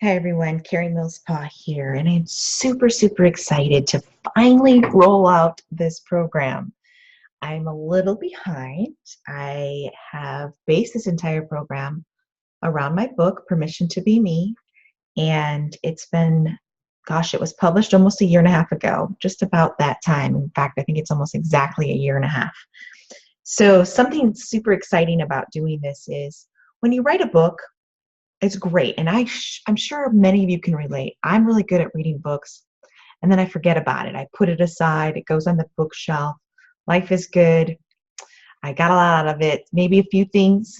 Hi everyone, Carrie Millspaw here, and I'm super excited to finally roll out this program. I'm a little behind. I have based this entire program around my book, Permission to Be Me, and it's been, gosh, it was published almost a year and a half ago, just about that time. In fact, I think it's almost exactly a year and a half. So something super exciting about doing this is when you write a book, it's great. And I'm sure many of you can relate. I'm really good at reading books and then I forget about it. I put it aside. It goes on the bookshelf. Life is good. I got a lot out of it. Maybe a few things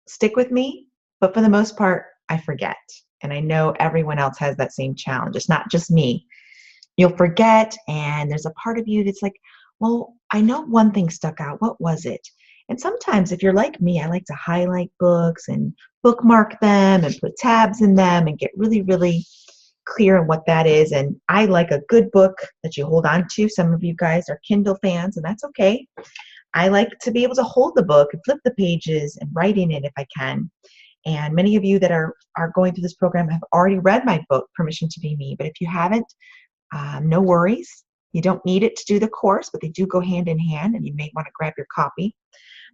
stick with me, but for the most part, I forget. And I know everyone else has that same challenge. It's not just me. You'll forget, and there's a part of you that's like, well, I know one thing stuck out. What was it? And sometimes, if you're like me, I like to highlight books and bookmark them and put tabs in them and get really clear on what that is. And I like a good book that you hold on to. Some of you guys are Kindle fans, and that's okay. I like to be able to hold the book and flip the pages and write in it if I can. And many of you that are going through this program have already read my book, Permission to Be Me. But if you haven't, no worries. You don't need it to do the course, but they do go hand in hand, and you may want to grab your copy.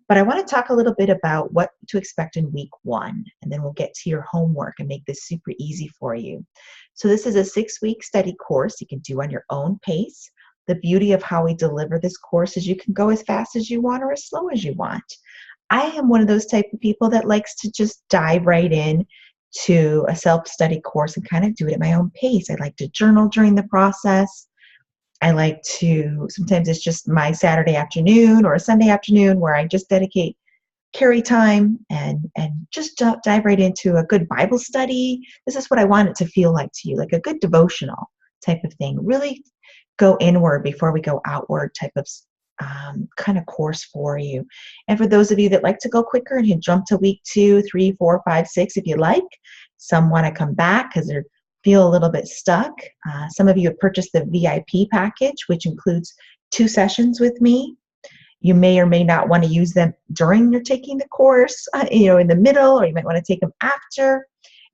But I want to talk a little bit about what to expect in week 1, and then we'll get to your homework and make this super easy for you. So this is a 6-week study course you can do on your own pace. The beauty of how we deliver this course is you can go as fast as you want or as slow as you want. I am one of those type of people that likes to just dive right in to a self-study course and kind of do it at my own pace. I like to journal during the process. I like to, sometimes it's just my Saturday afternoon or a Sunday afternoon where I just dedicate carry time and just dive right into a good Bible study. This is what I want it to feel like to you, like a good devotional type of thing. Really go inward before we go outward type of kind of course for you. And for those of you that like to go quicker and jump to week 2, 3, 4, 5, 6 if you like. Some want to come back because they feel a little bit stuck. Some of you have purchased the VIP package, which includes 2 sessions with me. You may or may not want to use them during you're taking the course, in the middle, or you might want to take them after.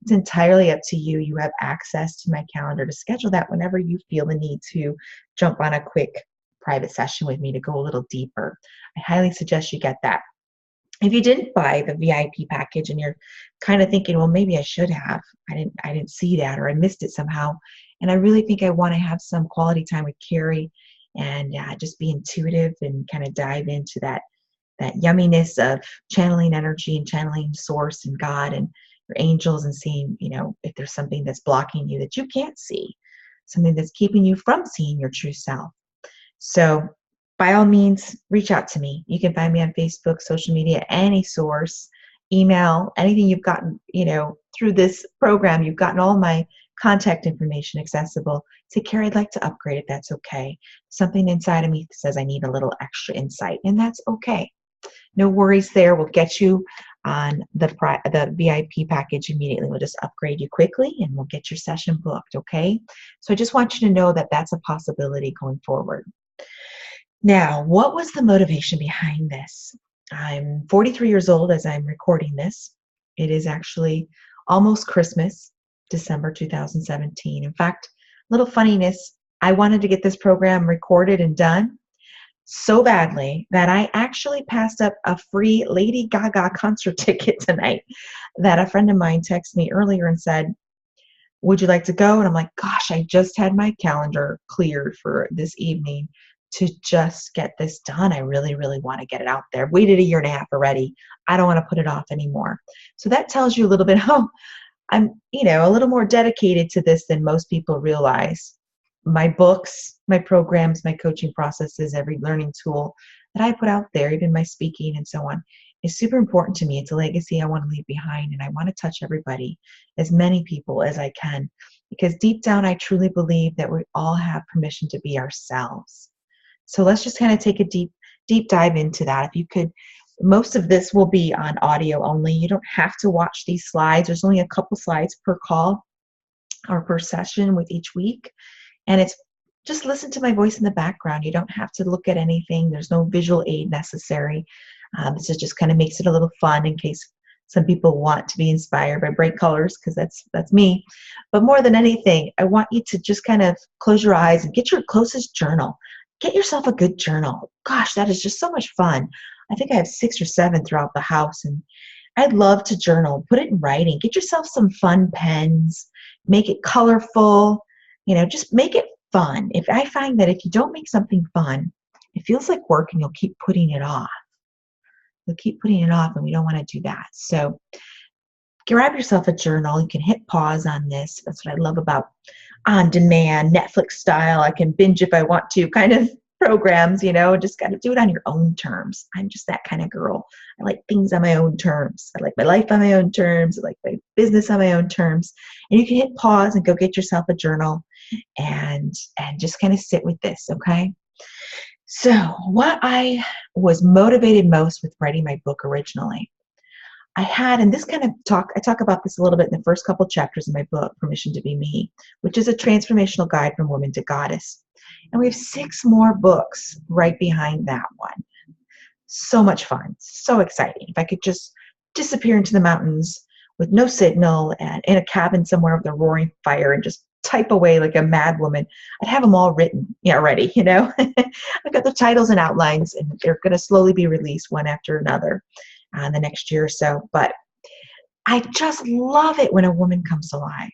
It's entirely up to you. You have access to my calendar to schedule that whenever you feel the need to jump on a quick private session with me to go a little deeper. I highly suggest you get that. If you didn't buy the VIP package and you're kind of thinking, well, maybe I should have, I didn't see that, or I missed it somehow, and I really think I want to have some quality time with Carrie and just be intuitive and kind of dive into that yumminess of channeling energy and channeling source and God and your angels, and seeing, if there's something that's blocking you that you can't see, something that's keeping you from seeing your true self. So by all means, reach out to me. You can find me on Facebook, social media, any source, email, anything you've gotten, through this program. You've gotten all my contact information accessible. Say, Carrie, I'd like to upgrade if that's okay. Something inside of me says I need a little extra insight, and that's okay. No worries there. We'll get you on the VIP package immediately. We'll just upgrade you quickly, and we'll get your session booked, okay? So I just want you to know that that's a possibility going forward. Now, what was the motivation behind this? I'm 43 years old as I'm recording this. It is actually almost Christmas, December 2017. In fact, little funniness, I wanted to get this program recorded and done so badly that I actually passed up a free Lady Gaga concert ticket tonight that a friend of mine texted me earlier and said, would you like to go? And I'm like, gosh, I just had my calendar cleared for this evening to just get this done. I really want to get it out there. I've waited a year and a half already. I don't want to put it off anymore. So that tells you a little bit how I'm, a little more dedicated to this than most people realize. My books, my programs, my coaching processes, every learning tool that I put out there, even my speaking and so on, is super important to me. It's a legacy I want to leave behind, and I want to touch everybody, as many people as I can, because deep down I truly believe that we all have permission to be ourselves. So let's just kind of take a deep dive into that. If you could, most of this will be on audio only. You don't have to watch these slides. There's only a couple slides per call or per session with each week. And it's just listen to my voice in the background. You don't have to look at anything. There's no visual aid necessary. This just kind of makes it a little fun in case Some people want to be inspired by bright colors because that's me. But more than anything, I want you to just kind of close your eyes and get your closest journal. Get yourself a good journal. Gosh, that is just so much fun. I think I have 6 or 7 throughout the house, and I'd love to journal. Put it in writing. Get yourself some fun pens. Make it colorful. Just make it fun. If I find that if you don't make something fun, it feels like work and you'll keep putting it off. You'll keep putting it off, and we don't want to do that. So grab yourself a journal. You can hit pause on this. That's what I love about on demand, Netflix style. I can binge if I want to kind of programs, just got to do it on your own terms. I'm just that kind of girl. I like things on my own terms. I like my life on my own terms. I like my business on my own terms. And you can hit pause and go get yourself a journal and just kind of sit with this, okay? So what I was motivated most with writing my book originally, I talk about this a little bit in the first couple chapters of my book, Permission to Be Me, which is a transformational guide from woman to goddess. And we have 6 more books right behind that one. So much fun, so exciting. If I could just disappear into the mountains with no signal and in a cabin somewhere with a roaring fire and just type away like a mad woman, I'd have them all written already, I've got the titles and outlines, and they're going to slowly be released one after another the next year or so. But I just love it when a woman comes alive.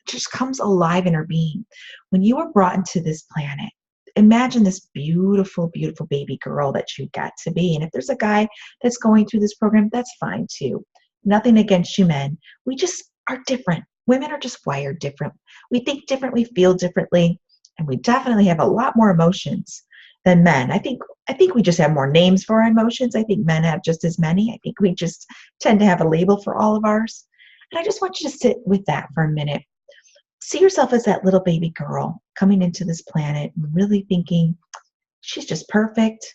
Just comes alive in her being. When you were brought into this planet, imagine this beautiful, beautiful baby girl that you got to be. And if there's a guy that's going through this program, that's fine too. Nothing against you men. We just are different. Women are just wired different. We think differently, feel differently, and we definitely have a lot more emotions than men. I think we just have more names for our emotions. I think men have just as many. I think we just tend to have a label for all of ours. And I just want you to sit with that for a minute. See yourself as that little baby girl coming into this planet and really thinking, she's just perfect.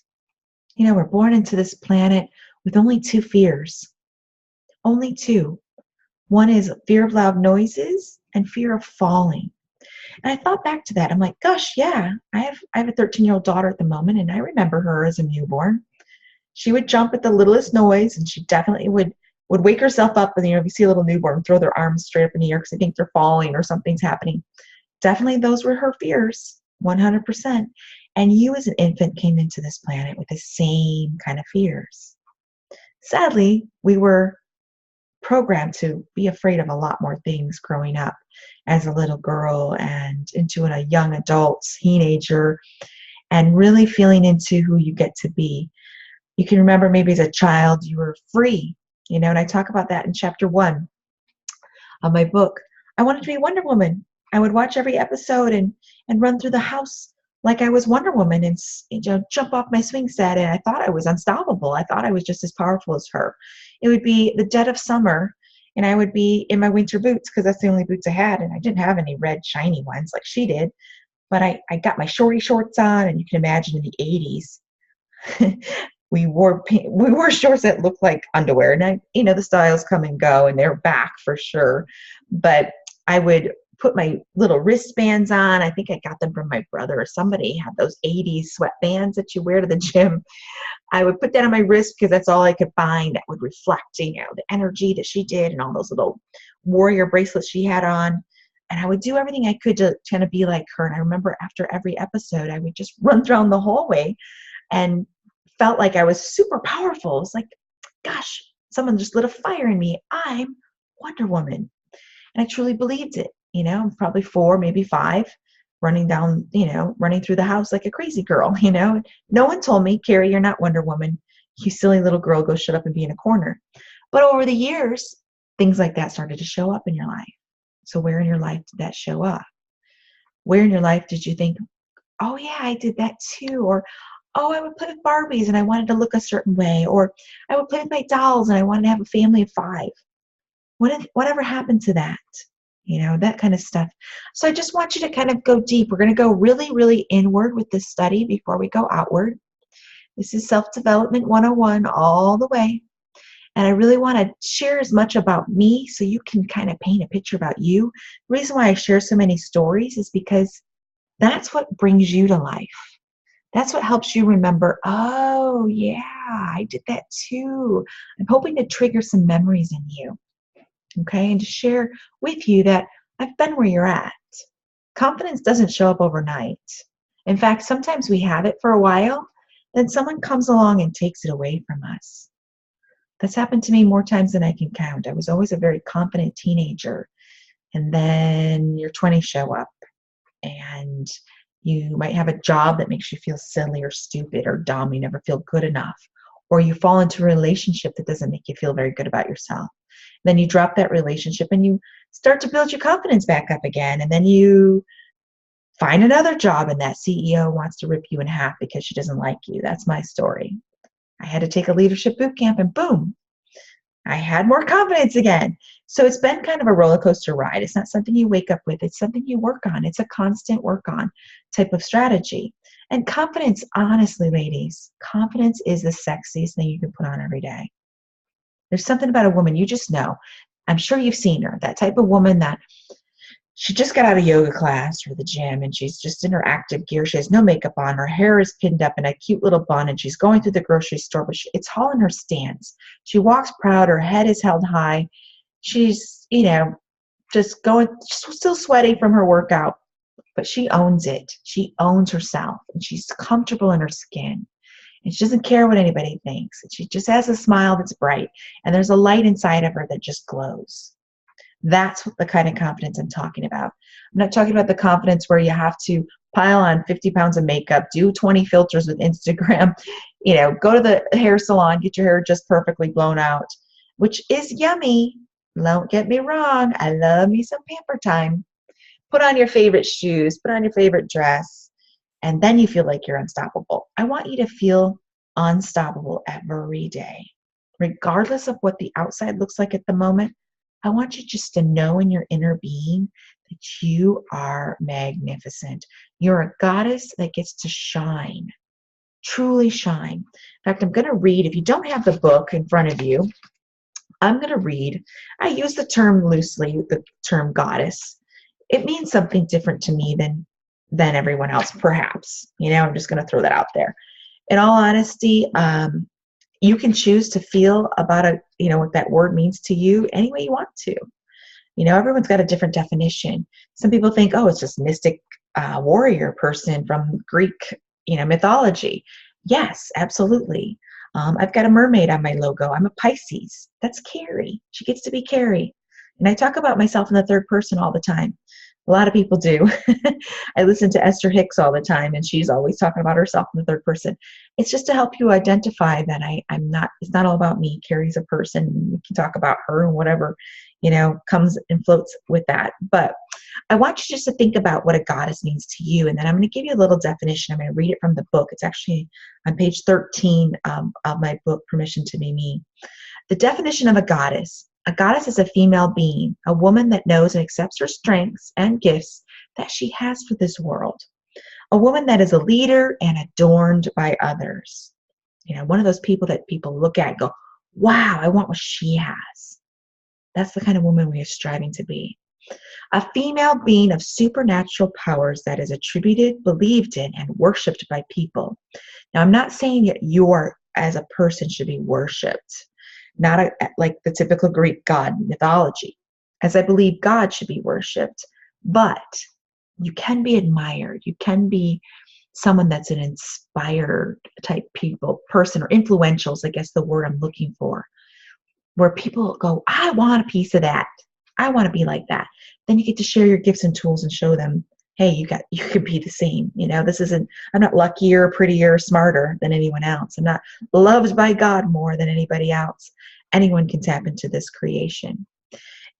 We're born into this planet with only 2 fears. Only 2. One is fear of loud noises and fear of falling. And I thought back to that. I'm like, gosh, yeah, I have a 13-year-old daughter at the moment, and I remember her as a newborn. She would jump at the littlest noise, and she definitely would wake herself up. And if you see a little newborn, throw their arms straight up in the air because they think they're falling or something's happening. Definitely those were her fears, 100%. And you as an infant came into this planet with the same kind of fears. Sadly, we were programmed to be afraid of a lot more things growing up as a little girl and into a young adult, teenager, and really feeling into who you get to be. You can remember maybe as a child you were free, and I talk about that in chapter 1 of my book. I wanted to be Wonder Woman. I would watch every episode and run through the house like I was Wonder Woman and jump off my swing set, and I thought I was unstoppable. I thought I was just as powerful as her. It would be the dead of summer, and I would be in my winter boots because that's the only boots I had, and I didn't have any red shiny ones like she did. But I got my shorty shorts on, and you can imagine in the 80s, we wore shorts that looked like underwear. And the styles come and go, and they're back for sure. But I would put my little wristbands on. I think I got them from my brother or somebody. Had those 80s sweatbands that you wear to the gym. I would put that on my wrist because that's all I could find that would reflect, the energy that she did and all those little warrior bracelets she had on. And I would do everything I could to kind of be like her. And I remember after every episode, I would just run down the hallway and felt like I was super powerful. It was like, gosh, someone just lit a fire in me. I'm Wonder Woman. And I truly believed it. Probably 4, maybe 5, running through the house like a crazy girl. No one told me, Carrie, you're not Wonder Woman. You silly little girl, go shut up and be in a corner. But over the years, things like that started to show up in your life. So where in your life did that show up? Where in your life did you think, oh yeah, I did that too? Or, oh, I would play with Barbies and I wanted to look a certain way. Or I would play with my dolls and I wanted to have a family of 5. Whatever happened to that? That kind of stuff. So I just want you to kind of go deep. We're going to go really, really inward with this study before we go outward. This is Self-Development 101 all the way. And I really want to share as much about me so you can kind of paint a picture about you. The reason why I share so many stories is because that's what brings you to life. That's what helps you remember, oh, yeah, I did that too. I'm hoping to trigger some memories in you, okay? And to share with you that I've been where you're at. Confidence doesn't show up overnight. In fact, sometimes we have it for a while, then someone comes along and takes it away from us. That's happened to me more times than I can count. I was always a very confident teenager, and then your 20s show up, and you might have a job that makes you feel silly or stupid or dumb. You never feel good enough. Or you fall into a relationship that doesn't make you feel very good about yourself. Then you drop that relationship and you start to build your confidence back up again. And then you find another job and that CEO wants to rip you in half because she doesn't like you. That's my story. I had to take a leadership boot camp and boom, I had more confidence again. So it's been kind of a roller coaster ride. It's not something you wake up with. It's something you work on. It's a constant work on type of strategy. And confidence, honestly, ladies, confidence is the sexiest thing you can put on every day. There's something about a woman you just know. I'm sure you've seen her, that type of woman that she just got out of yoga class or the gym and she's just in her active gear. She has no makeup on. Her hair is pinned up in a cute little bun and she's going through the grocery store, but it's all in her stance. She walks proud. Her head is held high. She's, just going, still sweaty from her workout, but she owns it. She owns herself and she's comfortable in her skin. And she doesn't care what anybody thinks. And she just has a smile that's bright. And there's a light inside of her that just glows. That's the kind of confidence I'm talking about. I'm not talking about the confidence where you have to pile on 50 pounds of makeup, do 20 filters with Instagram, go to the hair salon, get your hair just perfectly blown out, which is yummy. Don't get me wrong. I love me some pamper time. Put on your favorite shoes, put on your favorite dress, and then you feel like you're unstoppable. I want you to feel unstoppable every day, regardless of what the outside looks like at the moment. I want you just to know in your inner being that you are magnificent. You're a goddess that gets to shine, truly shine. In fact, I'm going to read, if you don't have the book in front of you, I'm going to read. I use the term loosely, the term goddess. It means something different to me than everyone else, perhaps. I'm just going to throw that out there. In all honesty, you can choose to feel about what that word means to you any way you want to. Everyone's got a different definition. Some people think, oh, it's just mystic warrior person from Greek, mythology. Yes, absolutely. I've got a mermaid on my logo. I'm a Pisces. That's Carrie. She gets to be Carrie. And I talk about myself in the third person all the time. A lot of people do. I listen to Esther Hicks all the time, and she's always talking about herself in the third person. It's just to help you identify that I'm not, it's not all about me. Carrie's a person. We can talk about her and whatever, comes and floats with that. But I want you just to think about what a goddess means to you. And then I'm going to give you a little definition. I'm going to read it from the book. It's actually on page 13 of my book, Permission to Be Me. The definition of a goddess is a female being, a woman that knows and accepts her strengths and gifts that she has for this world. A woman that is a leader and adorned by others. One of those people that people look at and go, wow, I want what she has. That's the kind of woman we are striving to be. A female being of supernatural powers that is attributed, believed in, and worshipped by people. Now, I'm not saying that you as a person should be worshipped. Not like the typical Greek god mythology, as I believe God should be worshipped. But you can be admired. You can be someone that's an inspired type person, or influential is, I guess, the word I'm looking for, where people go, I want a piece of that. I want to be like that. Then you get to share your gifts and tools and show them, hey, you could be the same. I'm not luckier, prettier, smarter than anyone else. I'm not loved by God more than anybody else. Anyone can tap into this creation.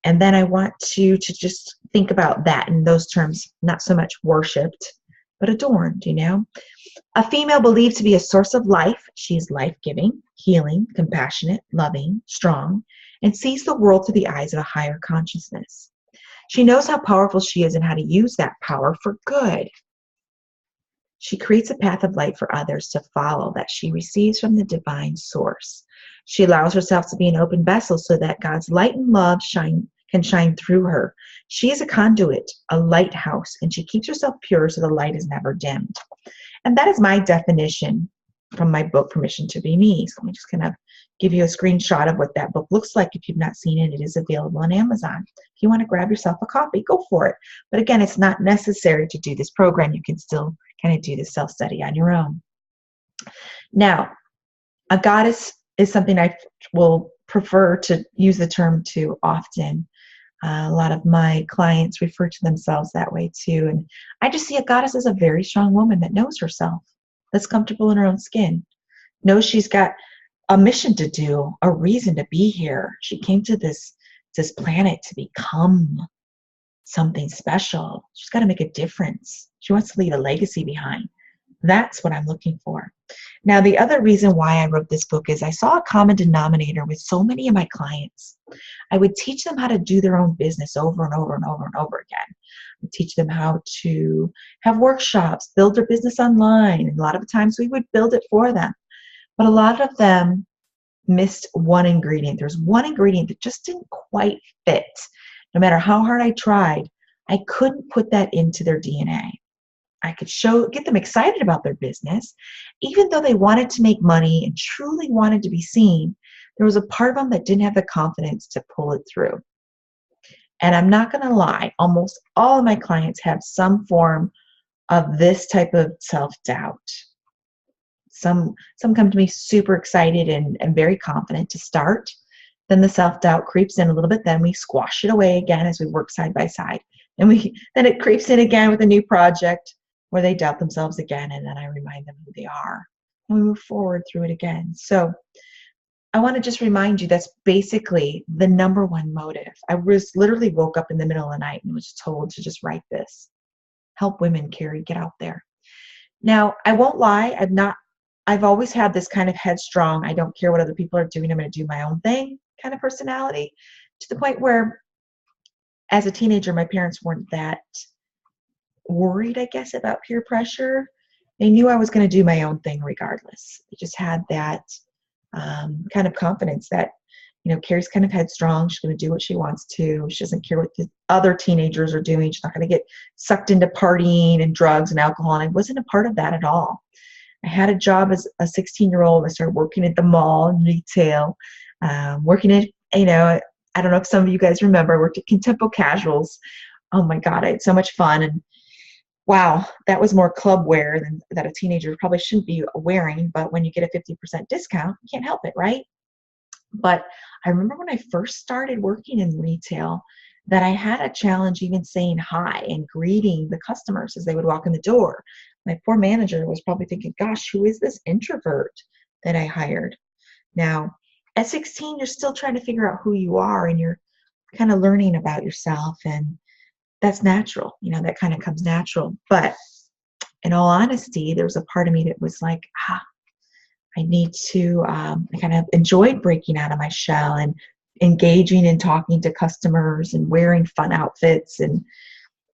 And then I want you to just think about that in those terms, not so much worshipped, but adorned, A female believed to be a source of life. She is life-giving, healing, compassionate, loving, strong, and sees the world through the eyes of a higher consciousness. She knows how powerful she is and how to use that power for good. She creates a path of light for others to follow that she receives from the divine source. She allows herself to be an open vessel so that God's light and love can shine through her. She is a conduit, a lighthouse, and she keeps herself pure so the light is never dimmed. And that is my definition from my book, Permission to Be Me. So let me just kind of give you a screenshot of what that book looks like. If you've not seen it, it is available on Amazon. If you want to grab yourself a copy, go for it. But again, it's not necessary to do this program. You can still kind of do the self-study on your own. Now, a goddess is something I will prefer to use the term too often. A lot of my clients refer to themselves that way too. And I just see a goddess as a very strong woman that knows herself, that's comfortable in her own skin, knows she's got a mission to do, a reason to be here. She came to this planet to become something special. She's got to make a difference. She wants to leave a legacy behind. That's what I'm looking for. Now, the other reason why I wrote this book is I saw a common denominator with so many of my clients. I would teach them how to do their own business over and over and over and over again. I would teach them how to have workshops, build their business online. And a lot of times we would build it for them. But a lot of them missed one ingredient. There's one ingredient that just didn't quite fit. No matter how hard I tried, I couldn't put that into their DNA. I could get them excited about their business. Even though they wanted to make money and truly wanted to be seen, there was a part of them that didn't have the confidence to pull it through. And I'm not going to lie, almost all of my clients have some form of this type of self-doubt. Some come to me super excited and very confident to start. Then the self-doubt creeps in a little bit. Then we squash it away again as we work side by side. And then it creeps in again with a new project where they doubt themselves again, and then I remind them who they are. And we move forward through it again. So I want to just remind you that's basically the number one motive. I literally woke up in the middle of the night and was told to just write this. Help women, Carrie, get out there. Now, I won't lie, I've always had this kind of headstrong, I don't care what other people are doing, I'm going to do my own thing kind of personality, to the point where as a teenager, my parents weren't that worried, I guess, about peer pressure. They knew I was going to do my own thing regardless. They just had that kind of confidence that, Carrie's kind of headstrong. She's going to do what she wants to. She doesn't care what the other teenagers are doing. She's not going to get sucked into partying and drugs and alcohol. And I wasn't a part of that at all. I had a job as a 16-year-old. I started working at the mall in retail, working at, I don't know if some of you guys remember, I worked at Contempo Casuals. Oh my God, I had so much fun. And wow, that was more club wear than that a teenager probably shouldn't be wearing. But when you get a 50% discount, you can't help it, right? But I remember when I first started working in retail that I had a challenge even saying hi and greeting the customers as they would walk in the door. My poor manager was probably thinking, gosh, who is this introvert that I hired? Now, at 16, you're still trying to figure out who you are, and you're kind of learning about yourself, and that's natural. That kind of comes natural. But in all honesty, there was a part of me that was like, I need to, I kind of enjoyed breaking out of my shell and engaging and talking to customers and wearing fun outfits and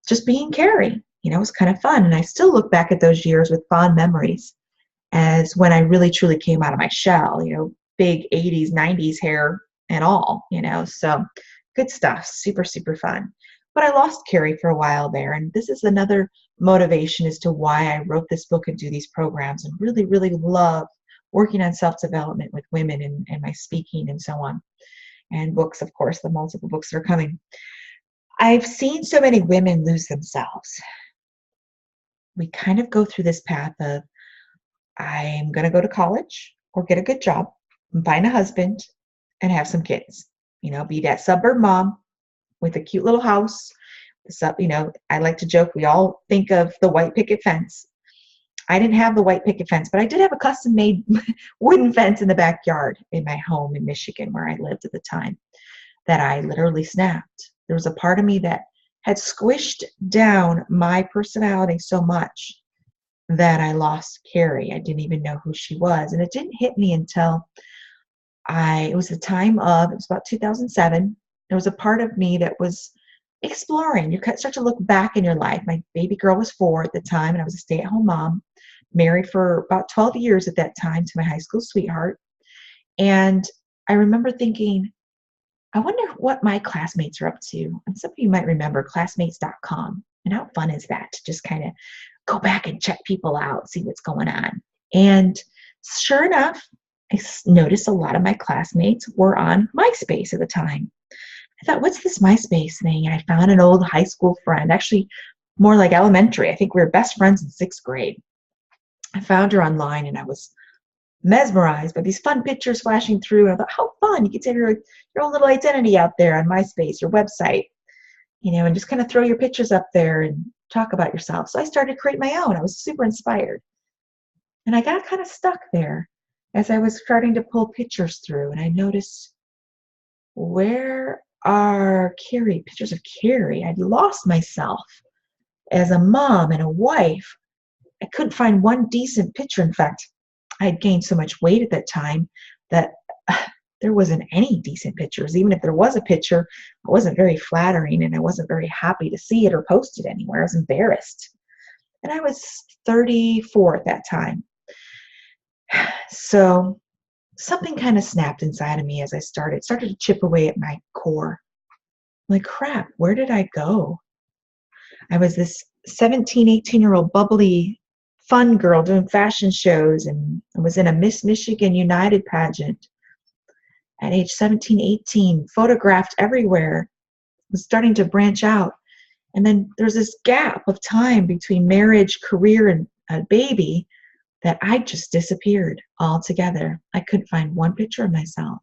just being Carrie. It was kind of fun. And I still look back at those years with fond memories as when I really truly came out of my shell, big 80s, 90s hair and all, so good stuff, super, super fun. But I lost Carrie for a while there. And this is another motivation as to why I wrote this book and do these programs and really, really love working on self-development with women and my speaking and so on. And books, of course, the multiple books that are coming. I've seen so many women lose themselves. We kind of go through this path of, I'm going to go to college or get a good job and find a husband and have some kids. Be that suburb mom with a cute little house. I like to joke, we all think of the white picket fence. I didn't have the white picket fence, but I did have a custom-made wooden fence in the backyard in my home in Michigan where I lived at the time that I literally snapped. There was a part of me that had squished down my personality so much that I lost Carrie. I didn't even know who she was. And it didn't hit me until it was about 2007. There was a part of me that was exploring. You start to look back in your life. My baby girl was 4 at the time, and I was a stay-at-home mom, married for about 12 years at that time to my high school sweetheart. And I remember thinking, I wonder what my classmates are up to. And some of you might remember classmates.com. And how fun is that to just kind of go back and check people out, see what's going on. And sure enough, noticed a lot of my classmates were on MySpace at the time. I thought, what's this MySpace thing? And I found an old high school friend, actually more like elementary. I think we were best friends in 6th grade. I found her online and I was mesmerized by these fun pictures flashing through. And I thought, how fun. You get to have your own little identity out there on MySpace, your website, and just kind of throw your pictures up there and talk about yourself. So I started to create my own. I was super inspired. And I got kind of stuck there as I was starting to pull pictures through. And I noticed, where are pictures of Carrie? I'd lost myself as a mom and a wife. I couldn't find one decent picture. In fact, I had gained so much weight at that time that there wasn't any decent pictures. Even if there was a picture, it wasn't very flattering, and I wasn't very happy to see it or post it anywhere. I was embarrassed. And I was 34 at that time. So something kind of snapped inside of me as I started to chip away at my core. I'm like, crap, where did I go? I was this 17, 18-year-old bubbly, fun girl doing fashion shows, and I was in a Miss Michigan United pageant at age 17, 18, photographed everywhere, was starting to branch out. And then there's this gap of time between marriage, career, and a baby that I just disappeared altogether. I couldn't find one picture of myself.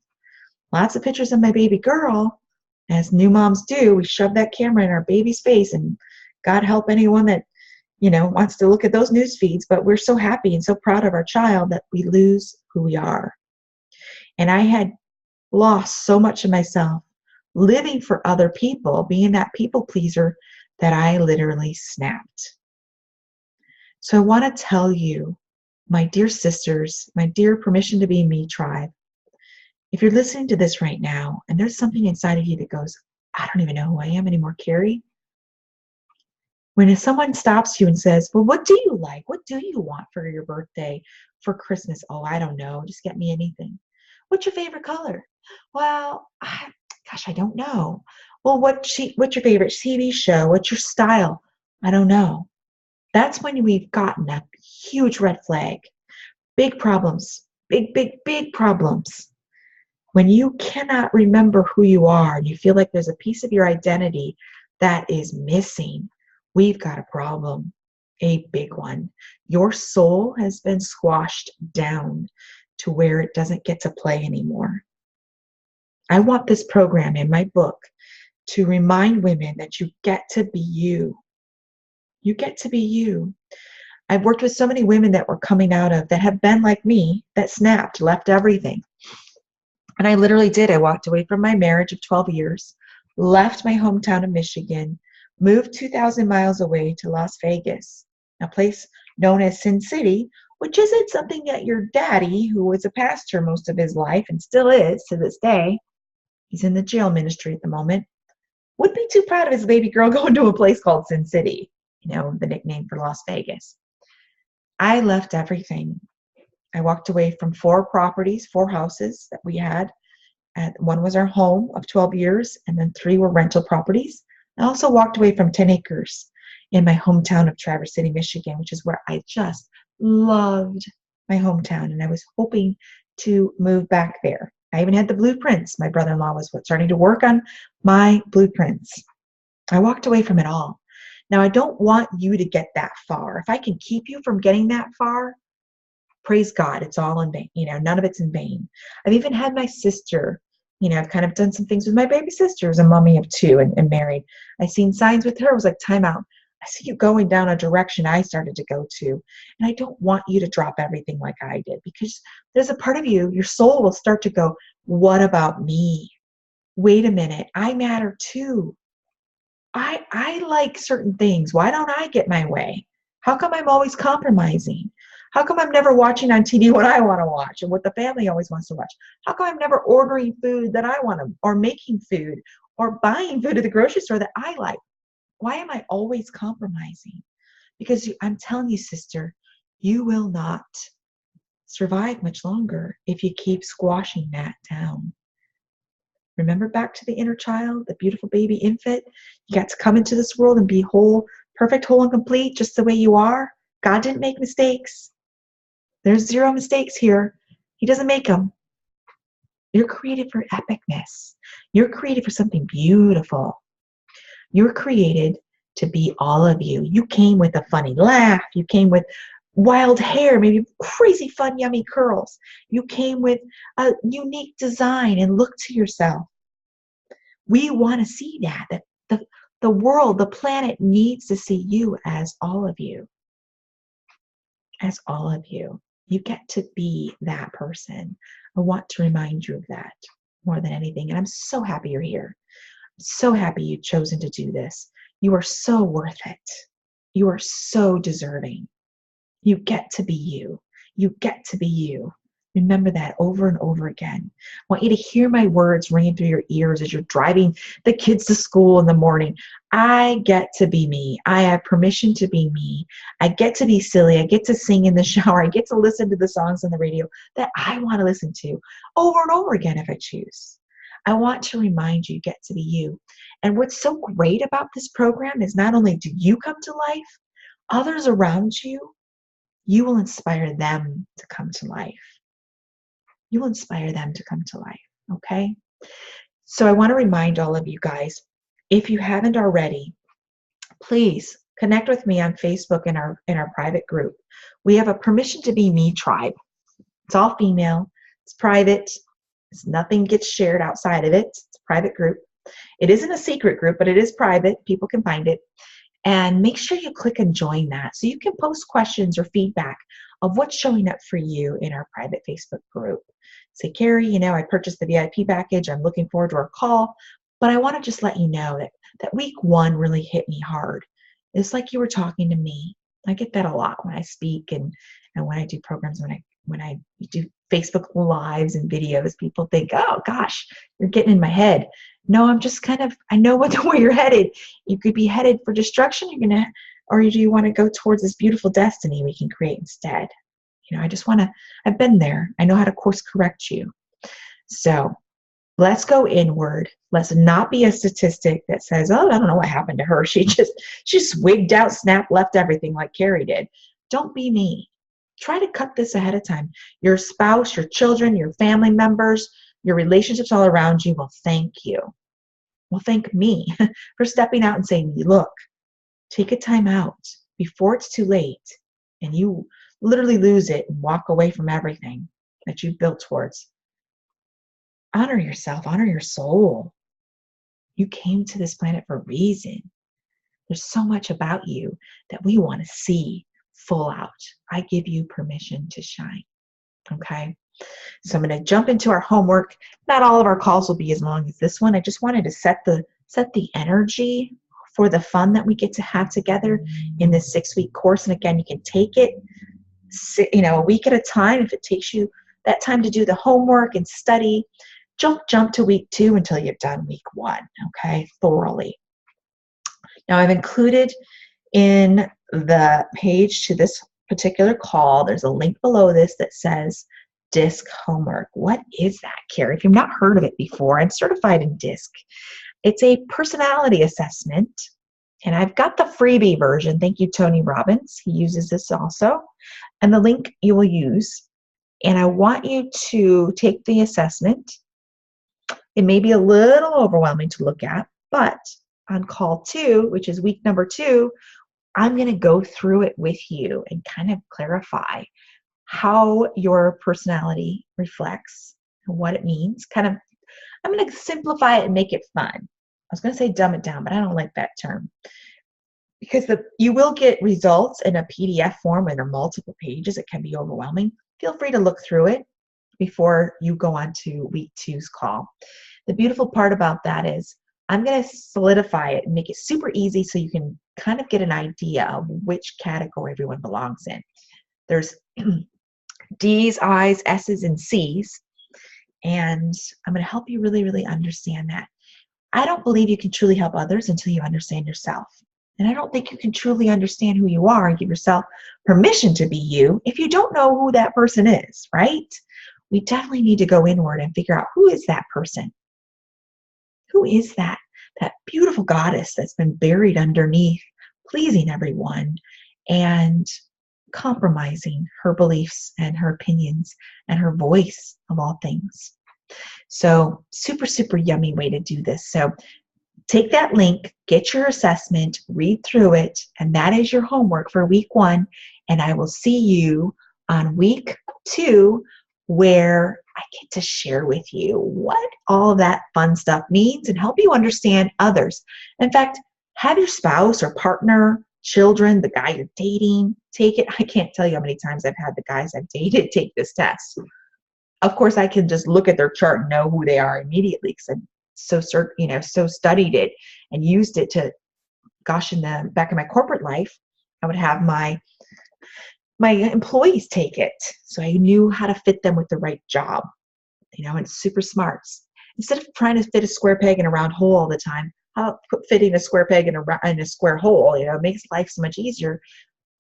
Lots of pictures of my baby girl, as new moms do. We shove that camera in our baby's face, and God help anyone that wants to look at those news feeds. But we're so happy and so proud of our child that we lose who we are. And I had lost so much of myself living for other people, being that people pleaser, that I literally snapped. So I want to tell you, my dear sisters, my dear Permission to Be Me tribe, if you're listening to this right now and there's something inside of you that goes, I don't even know who I am anymore, Carrie. When someone stops you and says, well, what do you like? What do you want for your birthday, for Christmas? Oh, I don't know. Just get me anything. What's your favorite color? Well, gosh, I don't know. Well, what's your favorite TV show? What's your style? I don't know. That's when we've gotten a huge red flag. Big problems. Big, big, big problems. When you cannot remember who you are and you feel like there's a piece of your identity that is missing, we've got a problem. A big one. Your soul has been squashed down to where it doesn't get to play anymore. I want this program in my book to remind women that you get to be you. You get to be you. I've worked with so many women that were coming out of, that have been like me, that snapped, left everything. And I literally did. I walked away from my marriage of 12 years, left my hometown of Michigan, moved 2,000 miles away to Las Vegas, a place known as Sin City, which isn't something that your daddy, who was a pastor most of his life and still is to this day, he's in the jail ministry at the moment, would be too proud of his baby girl going to a place called Sin City, the nickname for Las Vegas. I left everything. I walked away from 4 properties, 4 houses that we had. One was our home of 12 years, and then 3 were rental properties. I also walked away from 10 acres in my hometown of Traverse City, Michigan, which is where I just loved my hometown, and I was hoping to move back there. I even had the blueprints. My brother-in-law was starting to work on my blueprints. I walked away from it all. Now, I don't want you to get that far. If I can keep you from getting that far, praise God, it's all in vain. None of it's in vain. I've even had my sister, I've kind of done some things with my baby sister, who's a mommy of 2 and married. I seen signs with her. It was like, time out. I see you going down a direction I started to go to. And I don't want you to drop everything like I did, because there's a part of you, your soul will start to go, what about me? Wait a minute. I matter too. I like certain things. Why don't I get my way? How come I'm always compromising? How come I'm never watching on TV what I want to watch and what the family always wants to watch? How come I'm never ordering food that I want to, or making food, or buying food at the grocery store that I like? Why am I always compromising? Because I'm telling you, sister, you will not survive much longer if you keep squashing that down. Remember back to the inner child, the beautiful baby infant. You got to come into this world and be whole, perfect, whole, and complete, just the way you are. God didn't make mistakes. There's zero mistakes here. He doesn't make them. You're created for epicness. You're created for something beautiful. You're created to be all of you. You came with a funny laugh. You came with wild hair, maybe crazy fun, yummy curls. You came with a unique design and look to yourself. We want to see that the world, the planet needs to see you as all of you. As all of you. You get to be that person. I want to remind you of that more than anything. And I'm so happy you're here. I'm so happy you've chosen to do this. You are so worth it. You are so deserving. You get to be you. You get to be you. Remember that over and over again. I want you to hear my words ringing through your ears as you're driving the kids to school in the morning. I get to be me. I have permission to be me. I get to be silly. I get to sing in the shower. I get to listen to the songs on the radio that I want to listen to over and over again if I choose. I want to remind you get to be you. And what's so great about this program is not only do you come to life, others around you, you will inspire them to come to life. You will inspire them to come to life, okay? So I want to remind all of you guys, if you haven't already, please connect with me on Facebook in our private group. We have a Permission to Be Me tribe. It's all female. It's private. Nothing gets shared outside of it. It's a private group. It isn't a secret group, but it is private. People can find it. And make sure you click and join that so you can post questions or feedback of what's showing up for you in our private Facebook group. Say, Carrie, I purchased the VIP package. I'm looking forward to our call. But I want to just let you know that week 1 really hit me hard. It's like you were talking to me. I get that a lot when I speak and when I do programs, when I do Facebook lives and videos. People think, oh gosh, you're getting in my head. No, I'm just I know where you're headed. You could be headed for destruction. Or do you want to go towards this beautiful destiny we can create instead? I've been there. I know how to course correct you. So let's go inward. Let's not be a statistic that says, oh, I don't know what happened to her. She just wigged out, snapped, left everything like Carrie did. Don't be me. Try to cut this ahead of time. Your spouse, your children, your family members, your relationships all around you will thank you. Will thank me for stepping out and saying, look, take a time out before it's too late and you literally lose it and walk away from everything that you've built towards. Honor yourself, honor your soul. You came to this planet for a reason. There's so much about you that we want to see full out. I give you permission to shine. Okay? So I'm going to jump into our homework. Not all of our calls will be as long as this one. I just wanted to set the energy for the fun that we get to have together in this 6-week course. And again, you can take it a week at a time. If it takes you that time to do the homework and study, jump to week 2 until you've done week 1, okay, thoroughly. Now I've included in the page to this particular call, there's a link below this that says DISC homework. What is that, Carrie? If you've not heard of it before, I'm certified in DISC. It's a personality assessment, and I've got the freebie version. Thank you, Tony Robbins. He uses this also, and the link you will use. And I want you to take the assessment. It may be a little overwhelming to look at, but on call 2, which is week number 2, I'm going to go through it with you and kind of clarify how your personality reflects and what it means. I'm going to simplify it and make it fun. I was going to say dumb it down, but I don't like that term. Because you will get results in a PDF form and they're multiple pages. It can be overwhelming. Feel free to look through it before you go on to week 2's call. The beautiful part about that is I'm going to solidify it and make it super easy so you can kind of get an idea of which category everyone belongs in. There's D's, I's, S's, and C's, and I'm going to help you really, really understand that. I don't believe you can truly help others until you understand yourself. And I don't think you can truly understand who you are and give yourself permission to be you if you don't know who that person is, right? We definitely need to go inward and figure out who is that person. Who is that beautiful goddess that's been buried underneath, pleasing everyone and compromising her beliefs and her opinions and her voice of all things. So super, super yummy way to do this. So take that link, get your assessment, read through it, and that is your homework for week 1. And I will see you on week 2, where I get to share with you what all of that fun stuff means and help you understand others. In fact, have your spouse or partner, children, the guy you're dating, take it. I can't tell you how many times I've had the guys I've dated take this test. Of course, I can just look at their chart and know who they are immediately because I'm so studied it and used it to, gosh, in the back of my corporate life, I would have my employees take it. So I knew how to fit them with the right job, and it's super smart. Instead of trying to fit a square peg in a round hole all the time, how fitting a square peg in a square hole, it makes life so much easier,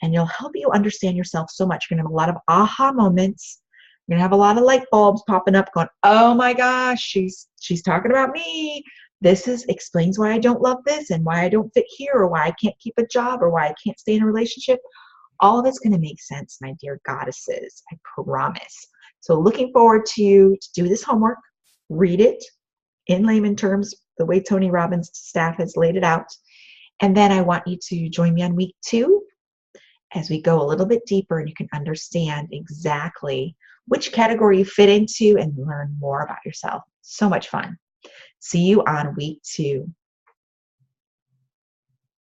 and it'll help you understand yourself so much. You're going to have a lot of aha moments. You're going to have a lot of light bulbs popping up going, oh my gosh, she's talking about me. This explains why I don't love this and why I don't fit here, or why I can't keep a job, or why I can't stay in a relationship. All of it's going to make sense, my dear goddesses. I promise. So looking forward to do this homework, read it in layman terms, the way Tony Robbins' staff has laid it out. And then I want you to join me on week 2 as we go a little bit deeper and you can understand exactly which category you fit into and learn more about yourself. So much fun. See you on week 2.